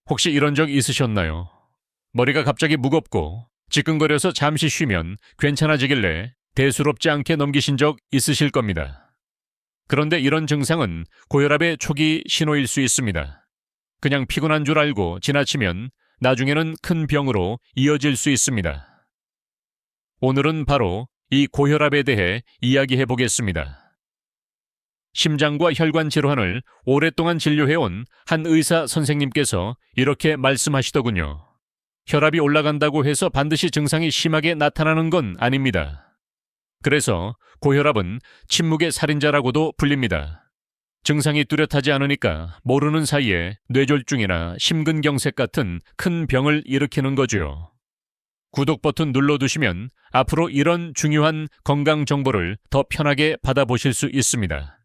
혹시 이런 적 있으셨나요? 머리가 갑자기 무겁고 지끈거려서 잠시 쉬면 괜찮아지길래 대수롭지 않게 넘기신 적 있으실 겁니다. 그런데 이런 증상은 고혈압의 초기 신호일 수 있습니다. 그냥 피곤한 줄 알고 지나치면 나중에는 큰 병으로 이어질 수 있습니다. 오늘은 바로 이 고혈압에 대해 이야기해 보겠습니다. 심장과 혈관 질환을 오랫동안 진료해온 한 의사 선생님께서 이렇게 말씀하시더군요. 혈압이 올라간다고 해서 반드시 증상이 심하게 나타나는 건 아닙니다. 그래서 고혈압은 침묵의 살인자라고도 불립니다. 증상이 뚜렷하지 않으니까 모르는 사이에 뇌졸중이나 심근경색 같은 큰 병을 일으키는 거죠. 구독 버튼 눌러두시면 앞으로 이런 중요한 건강 정보를 더 편하게 받아보실 수 있습니다.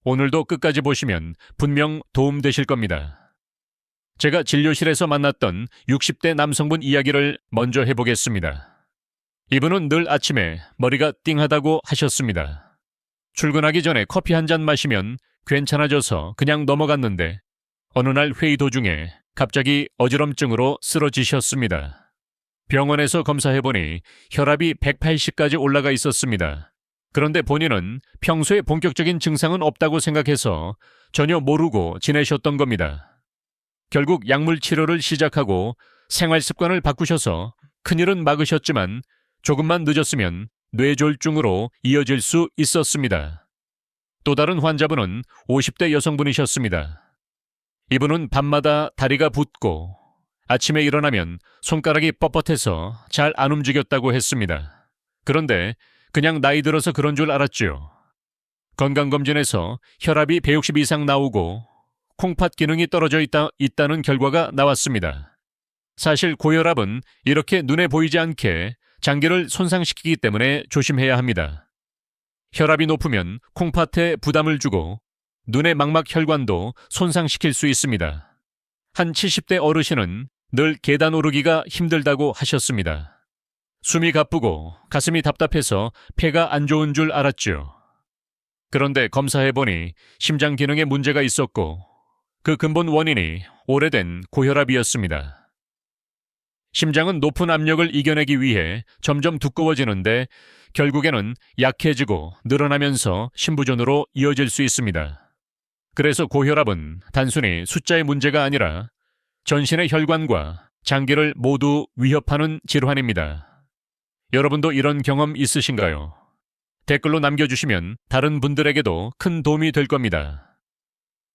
오늘도 끝까지 보시면 분명 도움되실 겁니다. 제가 진료실에서 만났던 60대 남성분 이야기를 먼저 해보겠습니다. 이분은 늘 아침에 머리가 띵하다고 하셨습니다. 출근하기 전에 커피 한 잔 마시면 괜찮아져서 그냥 넘어갔는데 어느 날 회의 도중에 갑자기 어지럼증으로 쓰러지셨습니다. 병원에서 검사해보니 혈압이 180까지 올라가 있었습니다. 그런데 본인은 평소에 본격적인 증상은 없다고 생각해서 전혀 모르고 지내셨던 겁니다. 결국 약물 치료를 시작하고 생활 습관을 바꾸셔서 큰일은 막으셨지만 조금만 늦었으면 뇌졸중으로 이어질 수 있었습니다. 또 다른 환자분은 50대 여성분이셨습니다. 이분은 밤마다 다리가 붓고 아침에 일어나면 손가락이 뻣뻣해서 잘 안 움직였다고 했습니다. 그런데 그냥 나이 들어서 그런 줄 알았죠. 건강검진에서 혈압이 160 이상 나오고 콩팥 기능이 떨어져 있다는 결과가 나왔습니다. 사실 고혈압은 이렇게 눈에 보이지 않게 장기를 손상시키기 때문에 조심해야 합니다. 혈압이 높으면 콩팥에 부담을 주고 눈의 망막 혈관도 손상시킬 수 있습니다. 한 70대 어르신은 늘 계단 오르기가 힘들다고 하셨습니다. 숨이 가쁘고 가슴이 답답해서 폐가 안 좋은 줄 알았죠. 그런데 검사해보니 심장 기능에 문제가 있었고 그 근본 원인이 오래된 고혈압이었습니다. 심장은 높은 압력을 이겨내기 위해 점점 두꺼워지는데 결국에는 약해지고 늘어나면서 심부전으로 이어질 수 있습니다. 그래서 고혈압은 단순히 숫자의 문제가 아니라 전신의 혈관과 장기를 모두 위협하는 질환입니다. 여러분도 이런 경험 있으신가요? 댓글로 남겨주시면 다른 분들에게도 큰 도움이 될 겁니다.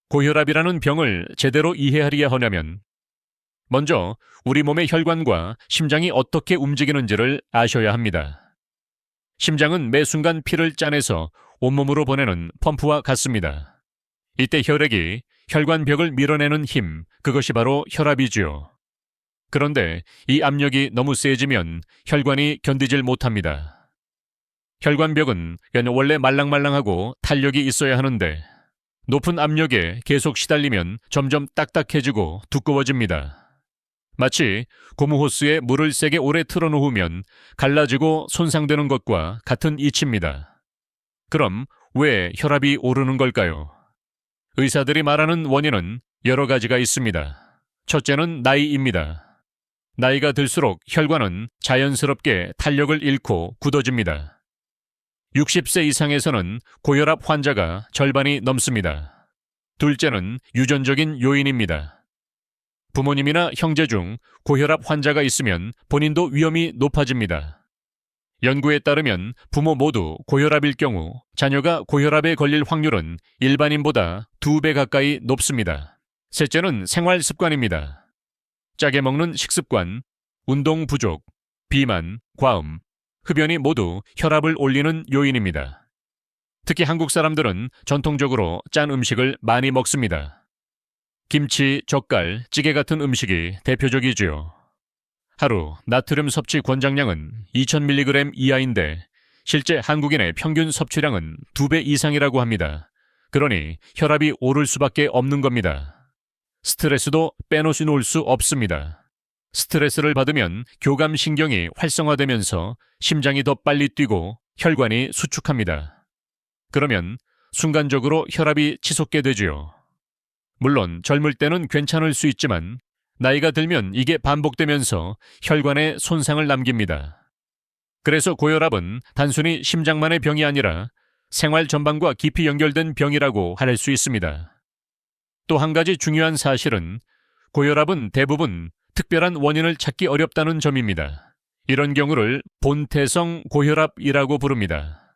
고혈압이라는 병을 제대로 이해하려 하려면 먼저 우리 몸의 혈관과 심장이 어떻게 움직이는지를 아셔야 합니다. 심장은 매 순간 피를 짜내서 온몸으로 보내는 펌프와 같습니다. 이때 혈액이 혈관벽을 밀어내는 힘, 그것이 바로 혈압이지요. 그런데 이 압력이 너무 세지면 혈관이 견디질 못합니다. 혈관벽은 원래 말랑말랑하고 탄력이 있어야 하는데 높은 압력에 계속 시달리면 점점 딱딱해지고 두꺼워집니다. 마치 고무호스에 물을 세게 오래 틀어놓으면 갈라지고 손상되는 것과 같은 이치입니다. 그럼 왜 혈압이 오르는 걸까요? 의사들이 말하는 원인은 여러 가지가 있습니다. 첫째는 나이입니다. 나이가 들수록 혈관은 자연스럽게 탄력을 잃고 굳어집니다. 60세 이상에서는 고혈압 환자가 절반이 넘습니다. 둘째는 유전적인 요인입니다. 부모님이나 형제 중 고혈압 환자가 있으면 본인도 위험이 높아집니다. 연구에 따르면 부모 모두 고혈압일 경우 자녀가 고혈압에 걸릴 확률은 일반인보다 2배 가까이 높습니다. 셋째는 생활 습관입니다. 짜게 먹는 식습관, 운동 부족, 비만, 과음, 흡연이 모두 혈압을 올리는 요인입니다. 특히 한국 사람들은 전통적으로 짠 음식을 많이 먹습니다. 김치, 젓갈, 찌개 같은 음식이 대표적이지요. 하루 나트륨 섭취 권장량은 2000mg 이하인데 실제 한국인의 평균 섭취량은 2배 이상이라고 합니다. 그러니 혈압이 오를 수밖에 없는 겁니다. 스트레스도 빼놓을 수 없습니다. 스트레스를 받으면 교감신경이 활성화되면서 심장이 더 빨리 뛰고 혈관이 수축합니다. 그러면 순간적으로 혈압이 치솟게 되지요. 물론 젊을 때는 괜찮을 수 있지만 나이가 들면 이게 반복되면서 혈관에 손상을 남깁니다. 그래서 고혈압은 단순히 심장만의 병이 아니라 생활 전반과 깊이 연결된 병이라고 할 수 있습니다. 또 한 가지 중요한 사실은 고혈압은 대부분 특별한 원인을 찾기 어렵다는 점입니다. 이런 경우를 본태성 고혈압이라고 부릅니다.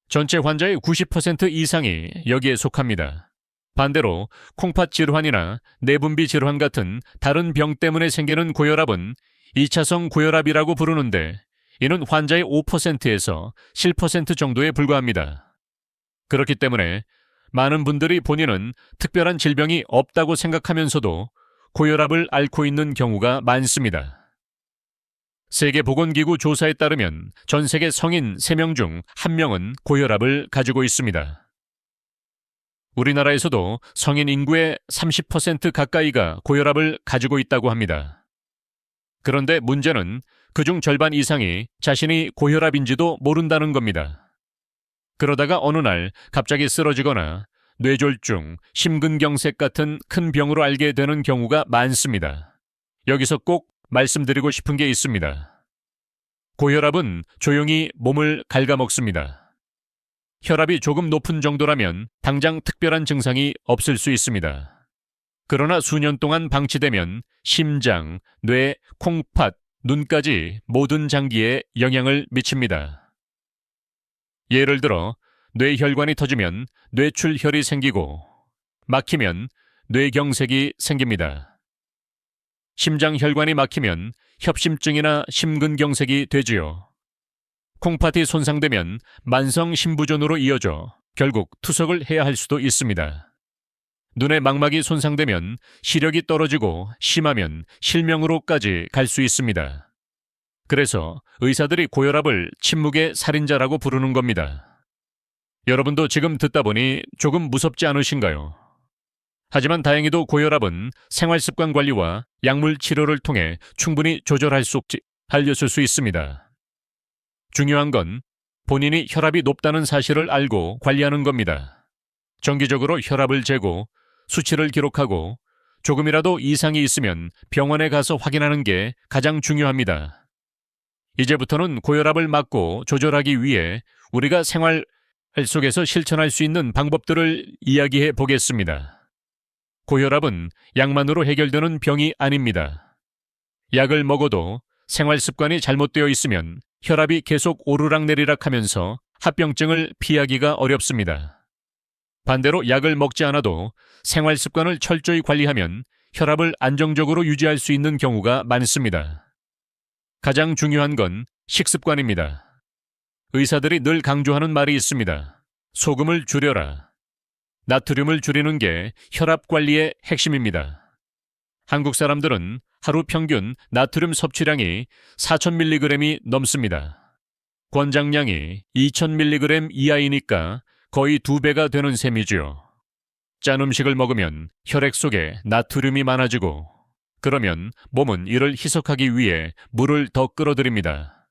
전체 환자의 90% 이상이 여기에 속합니다. 반대로 콩팥 질환이나 내분비 질환 같은 다른 병 때문에 생기는 고혈압은 2차성 고혈압이라고 부르는데 이는 환자의 5%에서 7% 정도에 불과합니다. 그렇기 때문에 많은 분들이 본인은 특별한 질병이 없다고 생각하면서도 고혈압을 앓고 있는 경우가 많습니다. 세계보건기구 조사에 따르면 전 세계 성인 3명 중 1명은 고혈압을 가지고 있습니다. 우리나라에서도 성인 인구의 30% 가까이가 고혈압을 가지고 있다고 합니다. 그런데 문제는 그중 절반 이상이 자신이 고혈압인지도 모른다는 겁니다. 그러다가 어느 날 갑자기 쓰러지거나 뇌졸중, 심근경색 같은 큰 병으로 알게 되는 경우가 많습니다. 여기서 꼭 말씀드리고 싶은 게 있습니다. 고혈압은 조용히 몸을 갉아먹습니다. 혈압이 조금 높은 정도라면 당장 특별한 증상이 없을 수 있습니다. 그러나 수년 동안 방치되면 심장, 뇌, 콩팥, 눈까지 모든 장기에 영향을 미칩니다. 예를 들어 뇌혈관이 터지면 뇌출혈이 생기고 막히면 뇌경색이 생깁니다. 심장혈관이 막히면 협심증이나 심근경색이 되지요. 콩팥이 손상되면 만성 심부전으로 이어져 결국 투석을 해야 할 수도 있습니다. 눈의 망막이 손상되면 시력이 떨어지고 심하면 실명으로까지 갈 수 있습니다. 그래서 의사들이 고혈압을 침묵의 살인자라고 부르는 겁니다. 여러분도 지금 듣다 보니 조금 무섭지 않으신가요? 하지만 다행히도 고혈압은 생활습관 관리와 약물 치료를 통해 충분히 조절할 수 없지 알려줄 수 있습니다. 중요한 건 본인이 혈압이 높다는 사실을 알고 관리하는 겁니다. 정기적으로 혈압을 재고 수치를 기록하고 조금이라도 이상이 있으면 병원에 가서 확인하는 게 가장 중요합니다. 이제부터는 고혈압을 막고 조절하기 위해 우리가 생활 속에서 실천할 수 있는 방법들을 이야기해 보겠습니다. 고혈압은 약만으로 해결되는 병이 아닙니다. 약을 먹어도 생활 습관이 잘못되어 있으면 혈압이 계속 오르락내리락 하면서 합병증을 피하기가 어렵습니다. 반대로 약을 먹지 않아도 생활 습관을 철저히 관리하면 혈압을 안정적으로 유지할 수 있는 경우가 많습니다. 가장 중요한 건 식습관입니다. 의사들이 늘 강조하는 말이 있습니다. 소금을 줄여라. 나트륨을 줄이는 게 혈압 관리의 핵심입니다. 한국 사람들은 하루 평균 나트륨 섭취량이 4,000mg이 넘습니다. 권장량이 2,000mg 이하이니까 거의 2배가 되는 셈이죠. 짠 음식을 먹으면 혈액 속에 나트륨이 많아지고 그러면 몸은 이를 희석하기 위해 물을 더 끌어들입니다.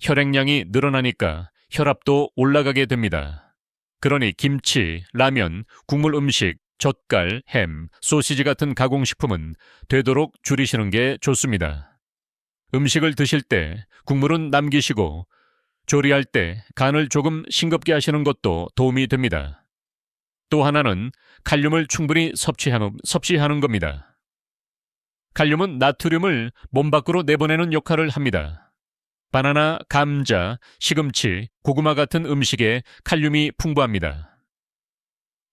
혈액량이 늘어나니까 혈압도 올라가게 됩니다. 그러니 김치, 라면, 국물 음식, 젓갈, 햄, 소시지 같은 가공식품은 되도록 줄이시는 게 좋습니다. 음식을 드실 때 국물은 남기시고 조리할 때 간을 조금 싱겁게 하시는 것도 도움이 됩니다. 또 하나는 칼륨을 충분히 섭취하는 겁니다. 칼륨은 나트륨을 몸 밖으로 내보내는 역할을 합니다. 바나나, 감자, 시금치, 고구마 같은 음식에 칼륨이 풍부합니다.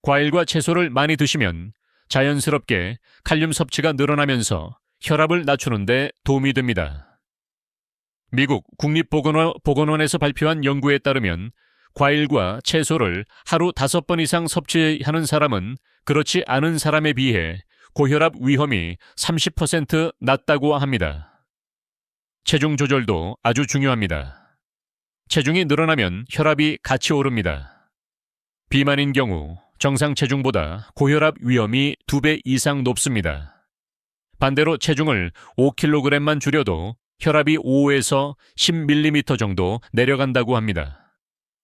과일과 채소를 많이 드시면 자연스럽게 칼륨 섭취가 늘어나면서 혈압을 낮추는 데 도움이 됩니다. 미국 국립보건원에서 발표한 연구에 따르면 과일과 채소를 하루 5번 이상 섭취하는 사람은 그렇지 않은 사람에 비해 고혈압 위험이 30% 낮다고 합니다. 체중 조절도 아주 중요합니다. 체중이 늘어나면 혈압이 같이 오릅니다. 비만인 경우 정상 체중보다 고혈압 위험이 2배 이상 높습니다. 반대로 체중을 5kg만 줄여도 혈압이 5에서 10mm 정도 내려간다고 합니다.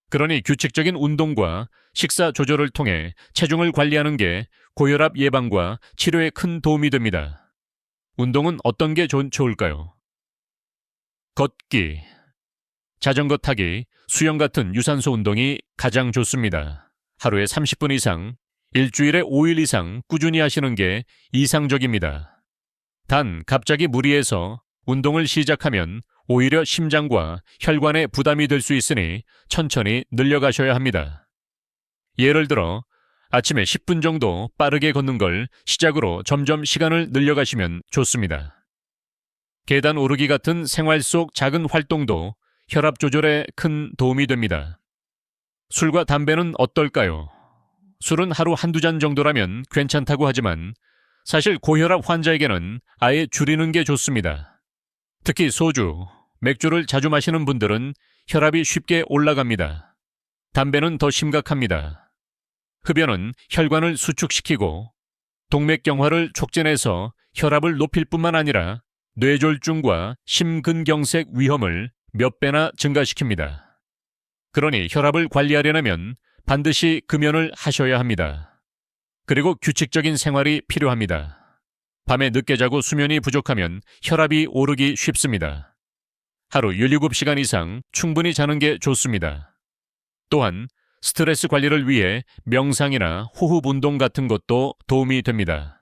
그러니 규칙적인 운동과 식사 조절을 통해 체중을 관리하는 게 고혈압 예방과 치료에 큰 도움이 됩니다. 운동은 어떤 게 좋을까요? 걷기, 자전거 타기, 수영 같은 유산소 운동이 가장 좋습니다. 하루에 30분 이상, 일주일에 5일 이상 꾸준히 하시는 게 이상적입니다. 단, 갑자기 무리해서 운동을 시작하면 오히려 심장과 혈관에 부담이 될 수 있으니 천천히 늘려가셔야 합니다. 예를 들어, 아침에 10분 정도 빠르게 걷는 걸 시작으로 점점 시간을 늘려가시면 좋습니다. 계단 오르기 같은 생활 속 작은 활동도 혈압 조절에 큰 도움이 됩니다. 술과 담배는 어떨까요? 술은 하루 한두 잔 정도라면 괜찮다고 하지만 사실 고혈압 환자에게는 아예 줄이는 게 좋습니다. 특히 소주, 맥주를 자주 마시는 분들은 혈압이 쉽게 올라갑니다. 담배는 더 심각합니다. 흡연은 혈관을 수축시키고 동맥경화를 촉진해서 혈압을 높일 뿐만 아니라 뇌졸중과 심근경색 위험을 몇 배나 증가시킵니다. 그러니 혈압을 관리하려면 반드시 금연을 하셔야 합니다. 그리고 규칙적인 생활이 필요합니다. 밤에 늦게 자고 수면이 부족하면 혈압이 오르기 쉽습니다. 하루 17시간 이상 충분히 자는 게 좋습니다. 또한 스트레스 관리를 위해 명상이나 호흡 운동 같은 것도 도움이 됩니다.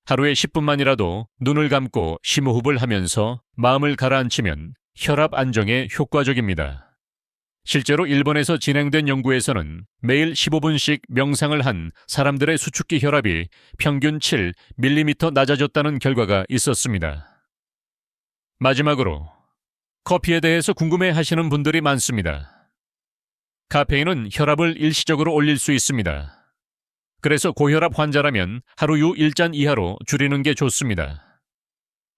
하루에 10분만이라도 눈을 감고 심호흡을 하면서 마음을 가라앉히면 혈압 안정에 효과적입니다. 실제로 일본에서 진행된 연구에서는 매일 15분씩 명상을 한 사람들의 수축기 혈압이 평균 7mm 낮아졌다는 결과가 있었습니다. 마지막으로 커피에 대해서 궁금해 하시는 분들이 많습니다. 카페인은 혈압을 일시적으로 올릴 수 있습니다. 그래서 고혈압 환자라면 하루 1잔 이하로 줄이는 게 좋습니다.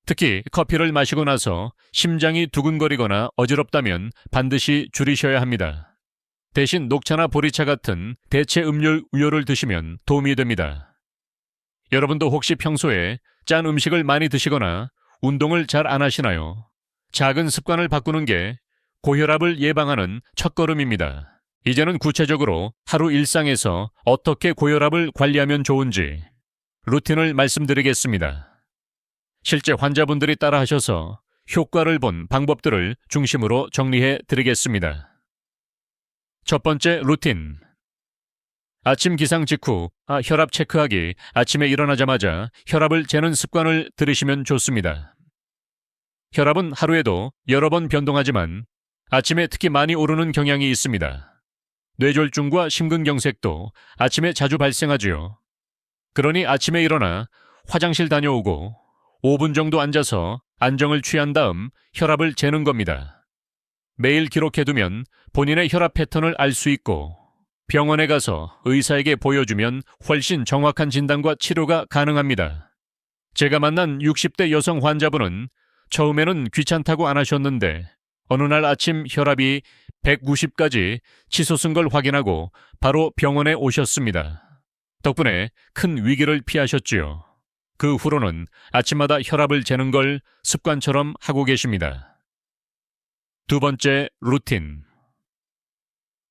특히 커피를 마시고 나서 심장이 두근거리거나 어지럽다면 반드시 줄이셔야 합니다. 대신 녹차나 보리차 같은 대체 음료를 드시면 도움이 됩니다. 여러분도 혹시 평소에 짠 음식을 많이 드시거나 운동을 잘 안 하시나요? 작은 습관을 바꾸는 게 고혈압을 예방하는 첫걸음입니다. 이제는 구체적으로 하루 일상에서 어떻게 고혈압을 관리하면 좋은지 루틴을 말씀드리겠습니다. 실제 환자분들이 따라하셔서 효과를 본 방법들을 중심으로 정리해 드리겠습니다. 첫 번째 루틴. 아침 기상 직후 혈압 체크하기. 아침에 일어나자마자 혈압을 재는 습관을 들이시면 좋습니다. 혈압은 하루에도 여러 번 변동하지만 아침에 특히 많이 오르는 경향이 있습니다. 뇌졸중과 심근경색도 아침에 자주 발생하지요. 그러니 아침에 일어나 화장실 다녀오고 5분 정도 앉아서 안정을 취한 다음 혈압을 재는 겁니다. 매일 기록해두면 본인의 혈압 패턴을 알 수 있고 병원에 가서 의사에게 보여주면 훨씬 정확한 진단과 치료가 가능합니다. 제가 만난 60대 여성 환자분은 처음에는 귀찮다고 안 하셨는데 어느 날 아침 혈압이 190까지 치솟은 걸 확인하고 바로 병원에 오셨습니다. 덕분에 큰 위기를 피하셨지요. 그 후로는 아침마다 혈압을 재는 걸 습관처럼 하고 계십니다. 두 번째 루틴.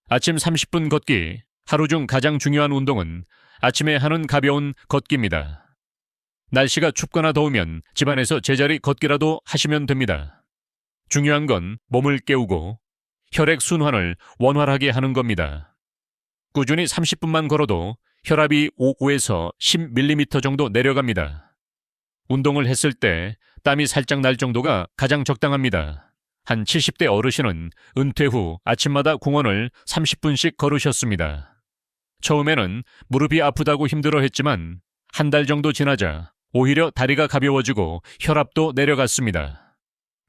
아침 30분 걷기. 하루 중 가장 중요한 운동은 아침에 하는 가벼운 걷기입니다. 날씨가 춥거나 더우면 집안에서 제자리 걷기라도 하시면 됩니다. 중요한 건 몸을 깨우고 혈액 순환을 원활하게 하는 겁니다. 꾸준히 30분만 걸어도 혈압이 5에서 10mm 정도 내려갑니다. 운동을 했을 때 땀이 살짝 날 정도가 가장 적당합니다. 한 70대 어르신은 은퇴 후 아침마다 공원을 30분씩 걸으셨습니다. 처음에는 무릎이 아프다고 힘들어했지만 한 달 정도 지나자 오히려 다리가 가벼워지고 혈압도 내려갔습니다.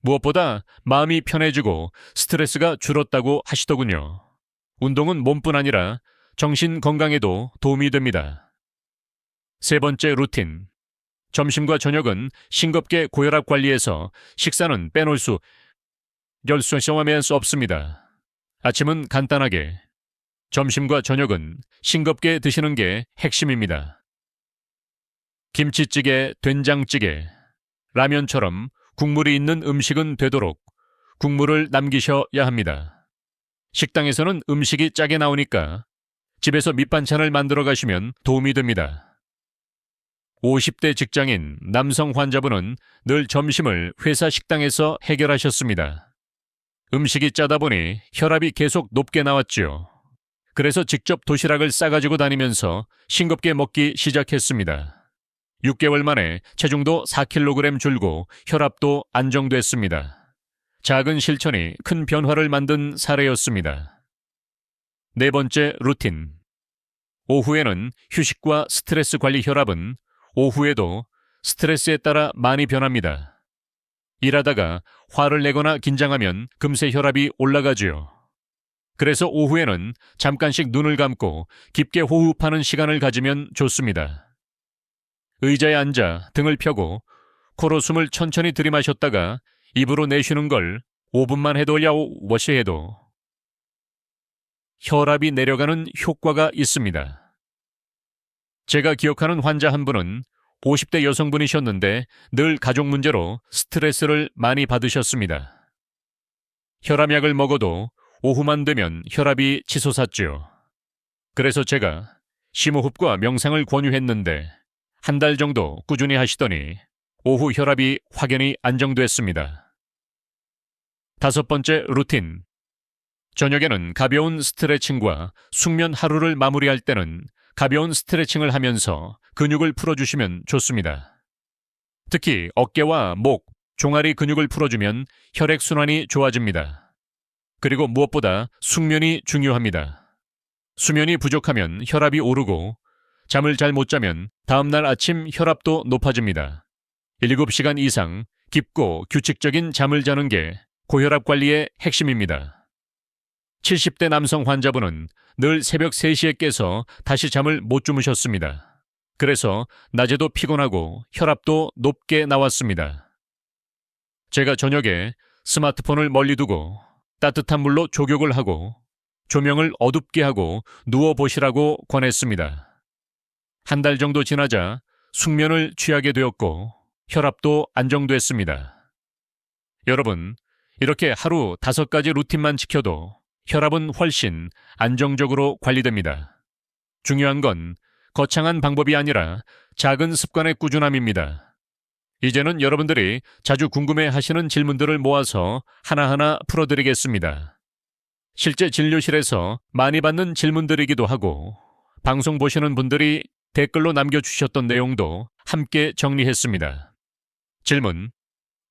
무엇보다 마음이 편해지고 스트레스가 줄었다고 하시더군요. 운동은 몸뿐 아니라 정신 건강에도 도움이 됩니다. 세 번째 루틴. 점심과 저녁은 싱겁게 고혈압 관리해서 식사는 빼놓을 수 없습니다. 아침은 간단하게, 점심과 저녁은 싱겁게 드시는 게 핵심입니다. 김치찌개, 된장찌개, 라면처럼 국물이 있는 음식은 되도록 국물을 남기셔야 합니다. 식당에서는 음식이 짜게 나오니까 집에서 밑반찬을 만들어 가시면 도움이 됩니다. 50대 직장인 남성 환자분은 늘 점심을 회사 식당에서 해결하셨습니다. 음식이 짜다 보니 혈압이 계속 높게 나왔지요. 그래서 직접 도시락을 싸가지고 다니면서 싱겁게 먹기 시작했습니다. 6개월 만에 체중도 4kg 줄고 혈압도 안정됐습니다. 작은 실천이 큰 변화를 만든 사례였습니다. 네 번째 루틴. 오후에는 휴식과 스트레스 관리. 혈압은 오후에도 스트레스에 따라 많이 변합니다. 일하다가 화를 내거나 긴장하면 금세 혈압이 올라가지요. 그래서 오후에는 잠깐씩 눈을 감고 깊게 호흡하는 시간을 가지면 좋습니다. 의자에 앉아 등을 펴고 코로 숨을 천천히 들이마셨다가 입으로 내쉬는 걸 5분만 해도 해도 혈압이 내려가는 효과가 있습니다. 제가 기억하는 환자 한 분은 50대 여성분이셨는데 늘 가족 문제로 스트레스를 많이 받으셨습니다. 혈압약을 먹어도 오후만 되면 혈압이 치솟았죠. 그래서 제가 심호흡과 명상을 권유했는데 한 달 정도 꾸준히 하시더니 오후 혈압이 확연히 안정됐습니다. 다섯 번째 루틴. 저녁에는 가벼운 스트레칭과 숙면. 하루를 마무리할 때는 가벼운 스트레칭을 하면서 근육을 풀어주시면 좋습니다. 특히 어깨와 목, 종아리 근육을 풀어주면 혈액순환이 좋아집니다. 그리고 무엇보다 숙면이 중요합니다. 수면이 부족하면 혈압이 오르고 잠을 잘 못 자면 다음날 아침 혈압도 높아집니다. 7시간 이상 깊고 규칙적인 잠을 자는 게 고혈압 관리의 핵심입니다. 70대 남성 환자분은 늘 새벽 3시에 깨서 다시 잠을 못 주무셨습니다. 그래서 낮에도 피곤하고 혈압도 높게 나왔습니다. 제가 저녁에 스마트폰을 멀리 두고 따뜻한 물로 족욕을 하고 조명을 어둡게 하고 누워보시라고 권했습니다. 한 달 정도 지나자 숙면을 취하게 되었고 혈압도 안정됐습니다. 여러분, 이렇게 하루 5가지 루틴만 지켜도 혈압은 훨씬 안정적으로 관리됩니다. 중요한 건 거창한 방법이 아니라 작은 습관의 꾸준함입니다. 이제는 여러분들이 자주 궁금해하시는 질문들을 모아서 하나하나 풀어드리겠습니다. 실제 진료실에서 많이 받는 질문들이기도 하고 방송 보시는 분들이 댓글로 남겨주셨던 내용도 함께 정리했습니다. 질문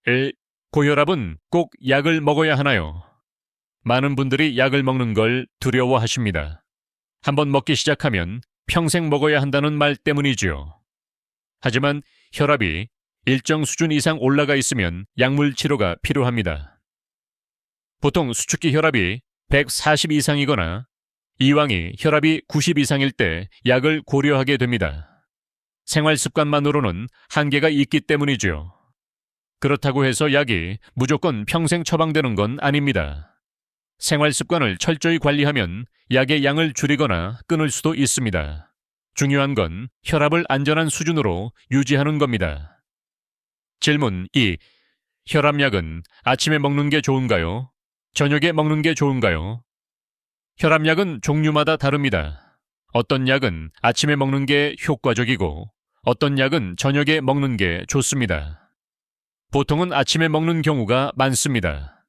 1. 고혈압은 꼭 약을 먹어야 하나요? 많은 분들이 약을 먹는 걸 두려워하십니다. 한번 먹기 시작하면 평생 먹어야 한다는 말 때문이지요. 하지만 혈압이 일정 수준 이상 올라가 있으면 약물 치료가 필요합니다. 보통 수축기 혈압이 140 이상이거나 이왕이 혈압이 90 이상일 때 약을 고려하게 됩니다. 생활 습관만으로는 한계가 있기 때문이죠. 그렇다고 해서 약이 무조건 평생 처방되는 건 아닙니다. 생활 습관을 철저히 관리하면 약의 양을 줄이거나 끊을 수도 있습니다. 중요한 건 혈압을 안전한 수준으로 유지하는 겁니다. 질문 2. 혈압약은 아침에 먹는 게 좋은가요? 저녁에 먹는 게 좋은가요? 혈압약은 종류마다 다릅니다. 어떤 약은 아침에 먹는 게 효과적이고 어떤 약은 저녁에 먹는 게 좋습니다. 보통은 아침에 먹는 경우가 많습니다.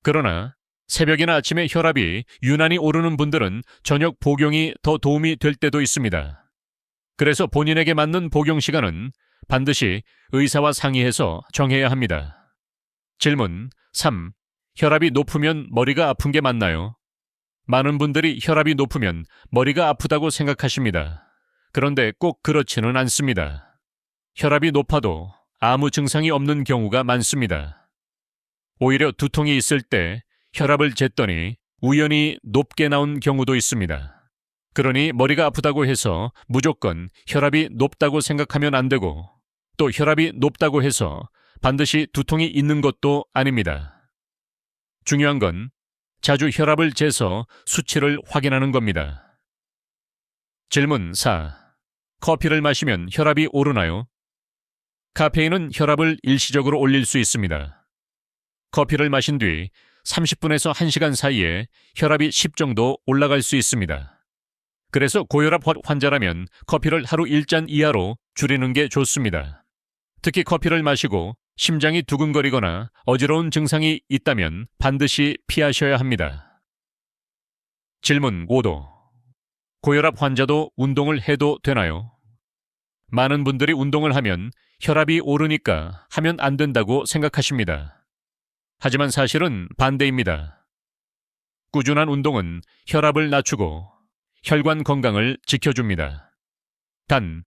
그러나 새벽이나 아침에 혈압이 유난히 오르는 분들은 저녁 복용이 더 도움이 될 때도 있습니다. 그래서 본인에게 맞는 복용 시간은 반드시 의사와 상의해서 정해야 합니다. 질문 3. 혈압이 높으면 머리가 아픈 게 맞나요? 많은 분들이 혈압이 높으면 머리가 아프다고 생각하십니다. 그런데 꼭 그렇지는 않습니다. 혈압이 높아도 아무 증상이 없는 경우가 많습니다. 오히려 두통이 있을 때 혈압을 쟀더니 우연히 높게 나온 경우도 있습니다. 그러니 머리가 아프다고 해서 무조건 혈압이 높다고 생각하면 안 되고 또 혈압이 높다고 해서 반드시 두통이 있는 것도 아닙니다. 중요한 건 자주 혈압을 재서 수치를 확인하는 겁니다. 질문 4. 커피를 마시면 혈압이 오르나요? 카페인은 혈압을 일시적으로 올릴 수 있습니다. 커피를 마신 뒤 30분에서 1시간 사이에 혈압이 10 정도 올라갈 수 있습니다. 그래서 고혈압 환자라면 커피를 하루 1잔 이하로 줄이는 게 좋습니다. 특히 커피를 마시고 심장이 두근거리거나 어지러운 증상이 있다면 반드시 피하셔야 합니다. 질문 5도. 고혈압 환자도 운동을 해도 되나요? 많은 분들이 운동을 하면 혈압이 오르니까 하면 안 된다고 생각하십니다. 하지만 사실은 반대입니다. 꾸준한 운동은 혈압을 낮추고 혈관 건강을 지켜줍니다. 단,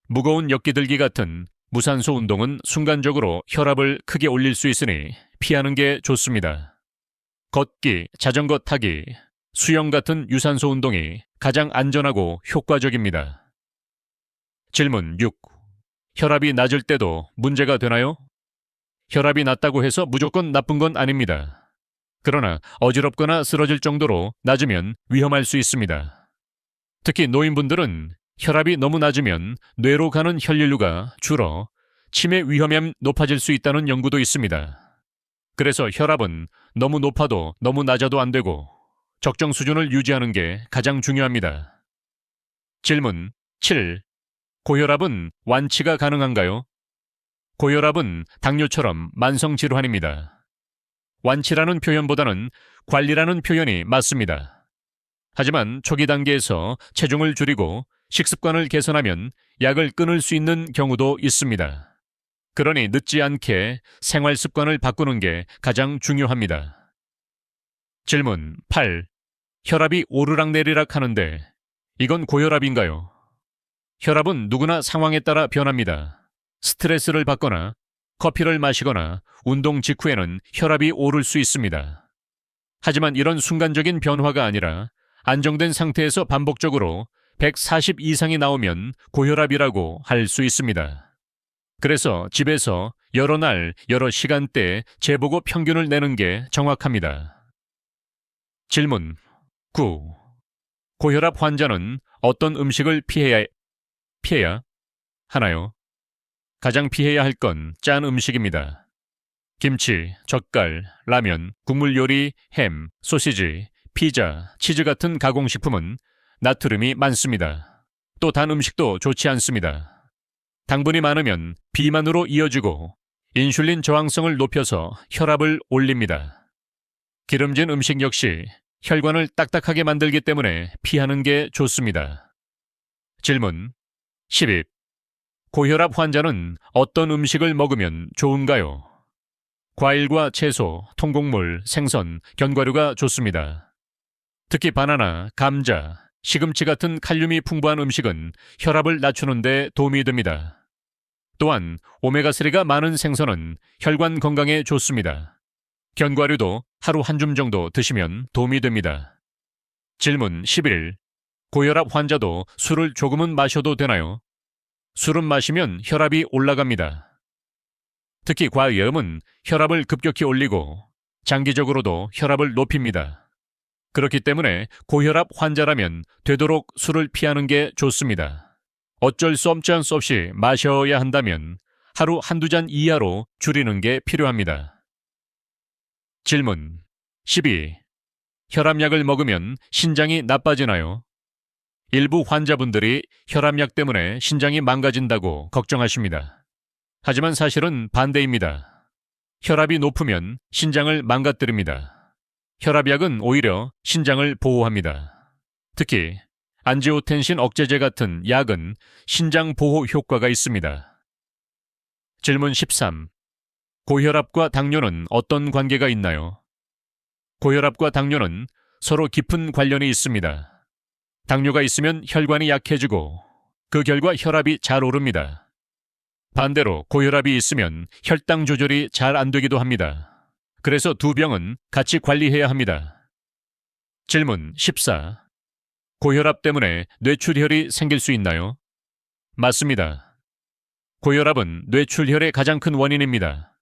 무거운 역기들기 같은 무산소 운동은 순간적으로 혈압을 크게 올릴 수 있으니 피하는 게 좋습니다. 걷기, 자전거 타기, 수영 같은 유산소 운동이 가장 안전하고 효과적입니다. 질문 6. 혈압이 낮을 때도 문제가 되나요? 혈압이 낮다고 해서 무조건 나쁜 건 아닙니다. 그러나 어지럽거나 쓰러질 정도로 낮으면 위험할 수 있습니다. 특히 노인분들은 혈압이 너무 낮으면 뇌로 가는 혈류가 줄어 치매 위험이 높아질 수 있다는 연구도 있습니다. 그래서 혈압은 너무 높아도 너무 낮아도 안 되고 적정 수준을 유지하는 게 가장 중요합니다. 질문 7. 고혈압은 완치가 가능한가요? 고혈압은 당뇨처럼 만성질환입니다. 완치라는 표현보다는 관리라는 표현이 맞습니다. 하지만 초기 단계에서 체중을 줄이고 식습관을 개선하면 약을 끊을 수 있는 경우도 있습니다. 그러니 늦지 않게 생활 습관을 바꾸는 게 가장 중요합니다. 질문 8. 혈압이 오르락내리락 하는데 이건 고혈압인가요? 혈압은 누구나 상황에 따라 변합니다. 스트레스를 받거나 커피를 마시거나 운동 직후에는 혈압이 오를 수 있습니다. 하지만 이런 순간적인 변화가 아니라 안정된 상태에서 반복적으로 140 이상이 나오면 고혈압이라고 할 수 있습니다. 그래서 집에서 여러 날, 여러 시간대에 재보고 평균을 내는 게 정확합니다. 질문 9. 고혈압 환자는 어떤 음식을 피해야 하나요? 가장 피해야 할 건 짠 음식입니다. 김치, 젓갈, 라면, 국물 요리, 햄, 소시지, 피자, 치즈 같은 가공식품은 나트륨이 많습니다. 또 단 음식도 좋지 않습니다. 당분이 많으면 비만으로 이어지고 인슐린 저항성을 높여서 혈압을 올립니다. 기름진 음식 역시 혈관을 딱딱하게 만들기 때문에 피하는 게 좋습니다. 질문 12. 고혈압 환자는 어떤 음식을 먹으면 좋은가요? 과일과 채소, 통곡물, 생선, 견과류가 좋습니다. 특히 바나나, 감자, 시금치 같은 칼륨이 풍부한 음식은 혈압을 낮추는 데 도움이 됩니다. 또한 오메가3가 많은 생선은 혈관 건강에 좋습니다. 견과류도 하루 한 줌 정도 드시면 도움이 됩니다. 질문 11. 고혈압 환자도 술을 조금은 마셔도 되나요? 술은 마시면 혈압이 올라갑니다. 특히 과위험은 혈압을 급격히 올리고 장기적으로도 혈압을 높입니다. 그렇기 때문에 고혈압 환자라면 되도록 술을 피하는 게 좋습니다. 어쩔 수 없이 마셔야 한다면 하루 한두 잔 이하로 줄이는 게 필요합니다. 질문 12. 혈압약을 먹으면 신장이 나빠지나요? 일부 환자분들이 혈압약 때문에 신장이 망가진다고 걱정하십니다. 하지만 사실은 반대입니다. 혈압이 높으면 신장을 망가뜨립니다. 혈압약은 오히려 신장을 보호합니다. 특히 안지오텐신 억제제 같은 약은 신장 보호 효과가 있습니다. 질문 13. 고혈압과 당뇨는 어떤 관계가 있나요? 고혈압과 당뇨는 서로 깊은 관련이 있습니다. 당뇨가 있으면 혈관이 약해지고 그 결과 혈압이 잘 오릅니다. 반대로 고혈압이 있으면 혈당 조절이 잘 안 되기도 합니다. 그래서 두 병은 같이 관리해야 합니다. 질문 14. 고혈압 때문에 뇌출혈이 생길 수 있나요? 맞습니다. 고혈압은 뇌출혈의 가장 큰 원인입니다.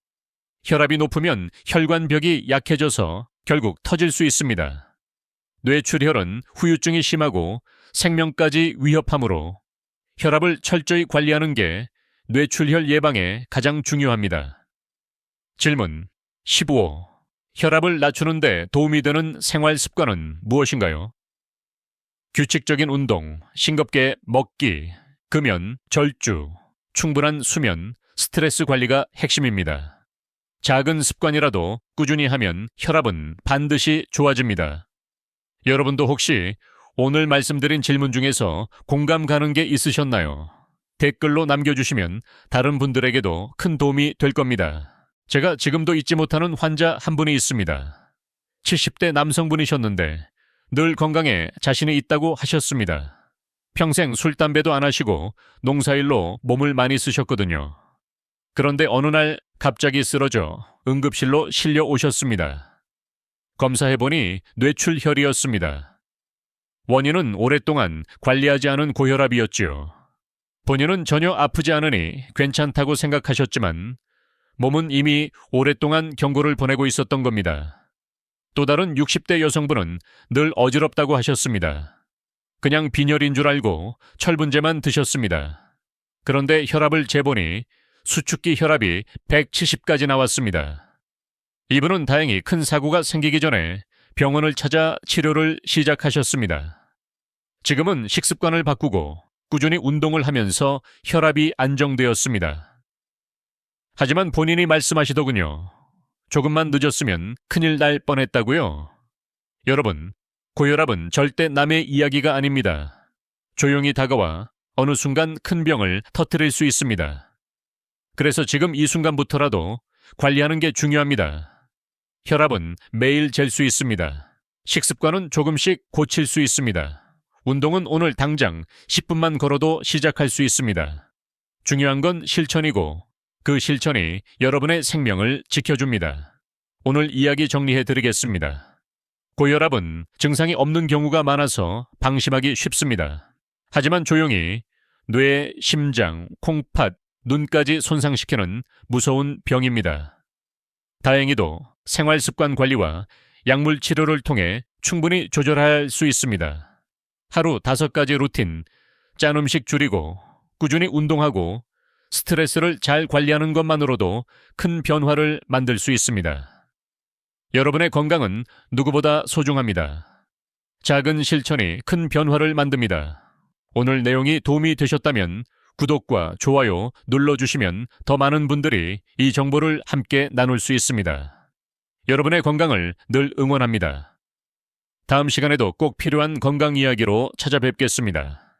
혈압이 높으면 혈관벽이 약해져서 결국 터질 수 있습니다. 뇌출혈은 후유증이 심하고 생명까지 위협하므로 혈압을 철저히 관리하는 게 뇌출혈 예방에 가장 중요합니다. 질문 15. 혈압을 낮추는 데 도움이 되는 생활 습관은 무엇인가요? 규칙적인 운동, 싱겁게 먹기, 금연, 절주, 충분한 수면, 스트레스 관리가 핵심입니다. 작은 습관이라도 꾸준히 하면 혈압은 반드시 좋아집니다. 여러분도 혹시 오늘 말씀드린 질문 중에서 공감 가는 게 있으셨나요? 댓글로 남겨주시면 다른 분들에게도 큰 도움이 될 겁니다. 제가 지금도 잊지 못하는 환자 한 분이 있습니다. 70대 남성분이셨는데 늘 건강에 자신이 있다고 하셨습니다. 평생 술, 담배도 안 하시고 농사일로 몸을 많이 쓰셨거든요. 그런데 어느 날 갑자기 쓰러져 응급실로 실려 오셨습니다. 검사해보니 뇌출혈이었습니다. 원인은 오랫동안 관리하지 않은 고혈압이었지요. 본인은 전혀 아프지 않으니 괜찮다고 생각하셨지만 몸은 이미 오랫동안 경고를 보내고 있었던 겁니다. 또 다른 60대 여성분은 늘 어지럽다고 하셨습니다. 그냥 빈혈인 줄 알고 철분제만 드셨습니다. 그런데 혈압을 재보니 수축기 혈압이 170까지 나왔습니다. 이분은 다행히 큰 사고가 생기기 전에 병원을 찾아 치료를 시작하셨습니다. 지금은 식습관을 바꾸고 꾸준히 운동을 하면서 혈압이 안정되었습니다. 하지만 본인이 말씀하시더군요. 조금만 늦었으면 큰일 날 뻔했다고요? 여러분, 고혈압은 절대 남의 이야기가 아닙니다. 조용히 다가와 어느 순간 큰 병을 터뜨릴 수 있습니다. 그래서 지금 이 순간부터라도 관리하는 게 중요합니다. 혈압은 매일 잴 수 있습니다. 식습관은 조금씩 고칠 수 있습니다. 운동은 오늘 당장 10분만 걸어도 시작할 수 있습니다. 중요한 건 실천이고 그 실천이 여러분의 생명을 지켜줍니다. 오늘 이야기 정리해 드리겠습니다. 고혈압은 증상이 없는 경우가 많아서 방심하기 쉽습니다. 하지만 조용히 뇌, 심장, 콩팥, 눈까지 손상시키는 무서운 병입니다. 다행히도 생활습관 관리와 약물 치료를 통해 충분히 조절할 수 있습니다. 하루 5가지 루틴, 짠 음식 줄이고 꾸준히 운동하고 스트레스를 잘 관리하는 것만으로도 큰 변화를 만들 수 있습니다. 여러분의 건강은 누구보다 소중합니다. 작은 실천이 큰 변화를 만듭니다. 오늘 내용이 도움이 되셨다면 구독과 좋아요 눌러주시면 더 많은 분들이 이 정보를 함께 나눌 수 있습니다. 여러분의 건강을 늘 응원합니다. 다음 시간에도 꼭 필요한 건강 이야기로 찾아뵙겠습니다.